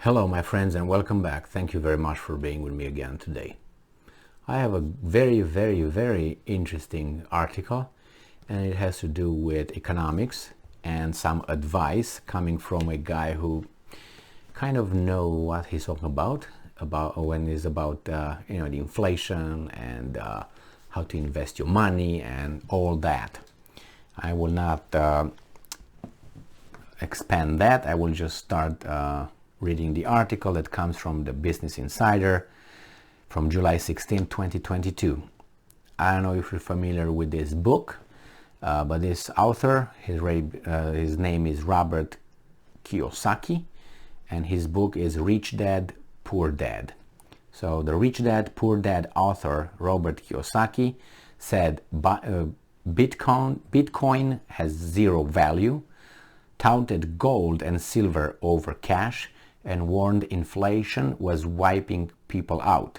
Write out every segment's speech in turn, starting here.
Hello my friends and welcome back. Thank you very much for being with me again today. I have a very interesting article, and it has to do with economics and some advice coming from a guy who kind of know what he's talking about when it's about the inflation and how to invest your money and all that. I will not expand that. I will just start reading the article that comes from the Business Insider from July 16, 2022. I don't know if you're familiar with this book, but this author, his name is Robert Kiyosaki, and his book is Rich Dad, Poor Dad. So the Rich Dad, Poor Dad author, Robert Kiyosaki, said Bitcoin has zero value, touted gold and silver over cash, and warned inflation was wiping people out.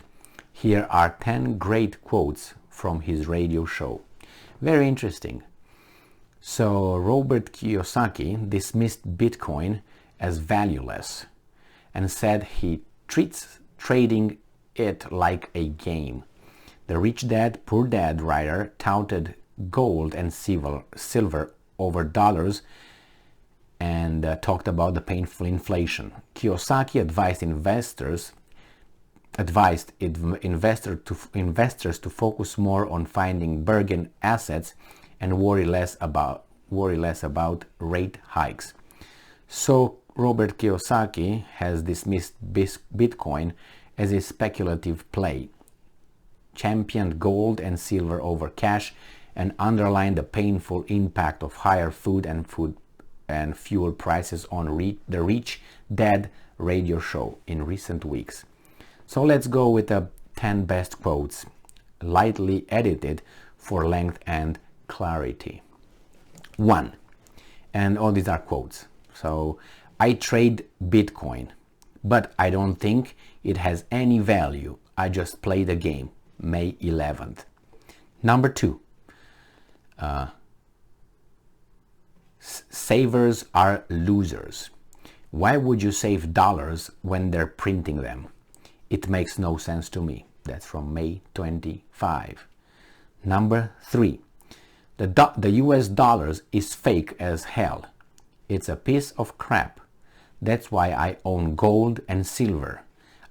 Here are 10 great quotes from his radio show. Very interesting. So Robert Kiyosaki dismissed Bitcoin as valueless and said he treats trading it like a game. The Rich Dad, Poor Dad writer touted gold and silver over dollars and talked about the painful inflation. Kiyosaki advised investors to focus more on finding bargain assets and worry less about rate hikes. So Robert Kiyosaki has dismissed Bitcoin as a speculative play, championed gold and silver over cash, and underlined the painful impact of higher food and fuel prices on the Rich Dad radio show in recent weeks. So let's go with the 10 best quotes, lightly edited for length and clarity. 1. And all these are quotes. So, I trade Bitcoin, but I don't think it has any value. I just play the game. May 11th. Number 2. Savers are losers. Why would you save dollars when they're printing them? It makes no sense to me. That's from May 25. Number 3. The US dollars is fake as hell. It's a piece of crap. That's why I own gold and silver.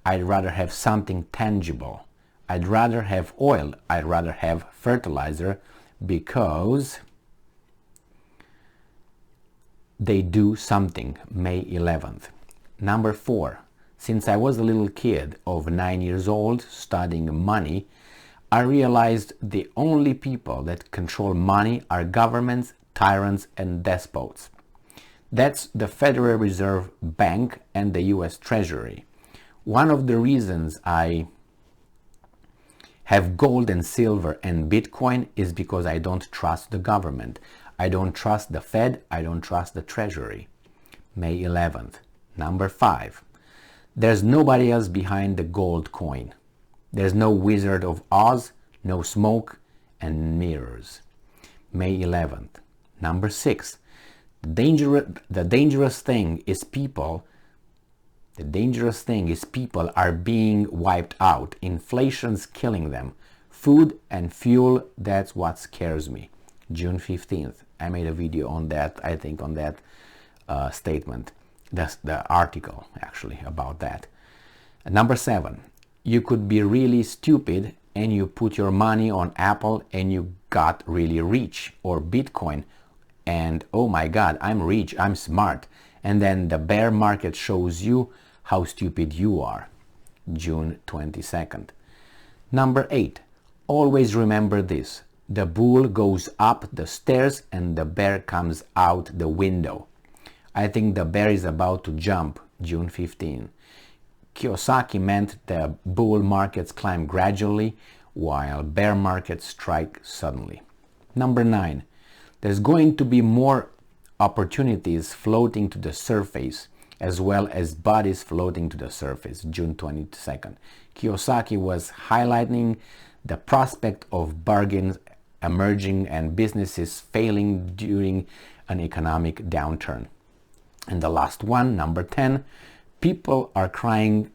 I'd rather have something tangible. I'd rather have oil. I'd rather have fertilizer because they do something. May 11th. Number 4. Since I was a little kid of 9 years old studying money, I realized the only people that control money are governments, tyrants, and despots. That's the Federal Reserve Bank and the US Treasury. One of the reasons I have gold and silver and Bitcoin is because I don't trust the government. I don't trust the Fed. I don't trust the Treasury. May 11th. Number 5. There's nobody else behind the gold coin. There's no Wizard of Oz, no smoke and mirrors. May 11th. Number 6. The dangerous thing is people are being wiped out. Inflation's killing them. Food and fuel, that's what scares me. June 15th. I made a video on that, I think on that statement. That's the article actually about that. Number 7. You could be really stupid and you put your money on Apple and you got really rich, or Bitcoin, and oh my God, I'm rich, I'm smart. And then the bear market shows you how stupid you are. June 22nd. Number 8. Always remember this. The bull goes up the stairs and the bear comes out the window. I think the bear is about to jump. June 15. Kiyosaki meant the bull markets climb gradually while bear markets strike suddenly. Number 9. There's going to be more opportunities floating to the surface as well as bodies floating to the surface. June 22nd. Kiyosaki was highlighting the prospect of bargains emerging and businesses failing during an economic downturn. And the last one, number 10, People are crying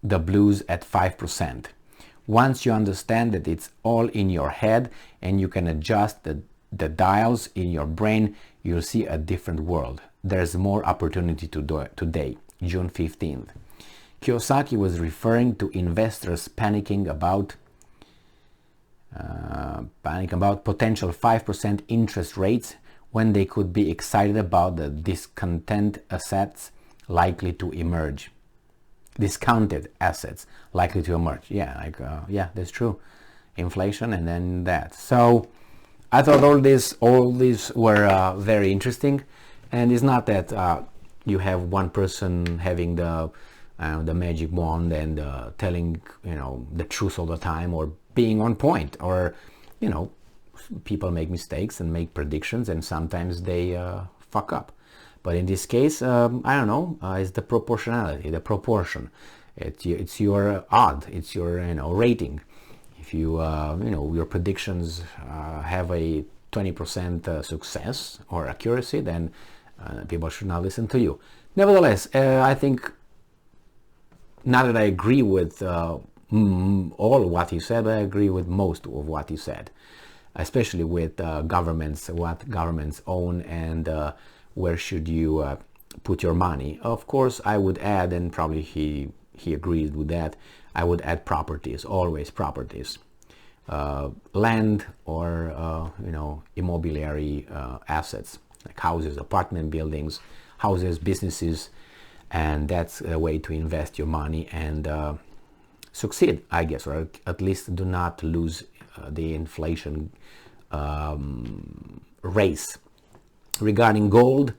the blues at 5%. Once you understand that it's all in your head and you can adjust the dials in your brain, you'll see a different world. There's more opportunity to do it today, June 15th. Kiyosaki was referring to investors panicking about potential 5% interest rates when they could be excited about the discontent assets likely to emerge. Discounted assets likely to emerge. Yeah, that's true. Inflation and then that. So I thought all these were very interesting, and it's not that you have one person having the magic wand and telling the truth all the time, or being on point, or people make mistakes and make predictions, and sometimes they fuck up. But in this case, I don't know, it's the proportionality, the proportion. It's your odd, it's your rating. If you your predictions have a 20% success or accuracy, then people should not listen to you. Nevertheless, I think, not that I agree with all what he said, but I agree with most of what he said, especially with governments, what governments own, and where should you put your money. Of course, I would add, and probably he agrees with that, I would add properties, always properties. Land or immobiliary assets, like houses, apartment buildings, houses, businesses, and that's a way to invest your money and succeed, I guess, or at least do not lose the inflation race. Regarding gold,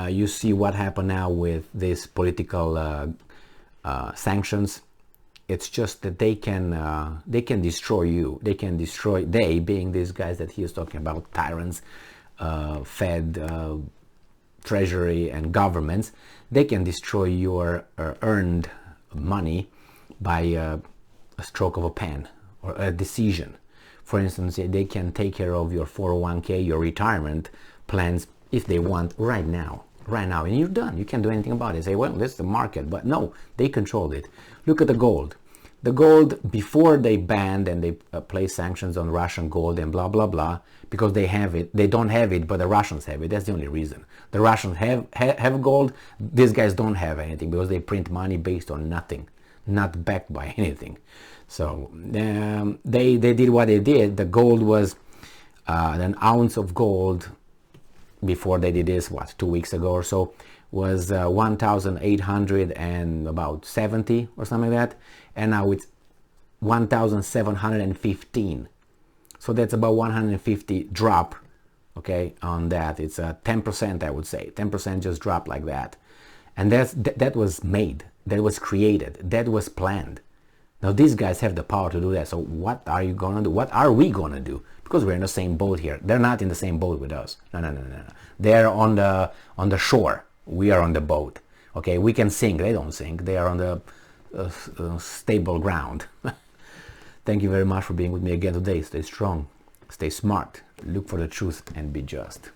you see what happened now with these political sanctions. It's just that they can destroy you. They can destroy, they being these guys that he is talking about, tyrants, Fed, Treasury, and governments. They can destroy your earned money by a stroke of a pen or a decision. For instance, they can take care of your 401k, your retirement plans, if they want, right now, and you're done. You can't do anything about it. Say, well, this is the market, but no, they control it. Look at the gold. The gold, before they banned and they placed sanctions on Russian gold and blah, blah, blah, because they have it, they don't have it, but the Russians have it. That's the only reason. The Russians have gold. These guys don't have anything because they print money based on nothing, not backed by anything. So they did what they did. The gold was an ounce of gold before they did this, 2 weeks ago or so, was 1,870 or something like that, and now it's 1,715. So that's about 150 drop, okay, on that. It's a 10%, I would say. 10% just dropped like that. And that was made, that was created, that was planned. Now these guys have the power to do that. So what are you gonna do? What are we gonna do? Because we're in the same boat here. They're not in the same boat with us. No. They're on the shore. We are on the boat. Okay, we can sink. They don't sink. They are on the stable ground. Thank you very much for being with me again today. Stay strong, stay smart, look for the truth, and be just.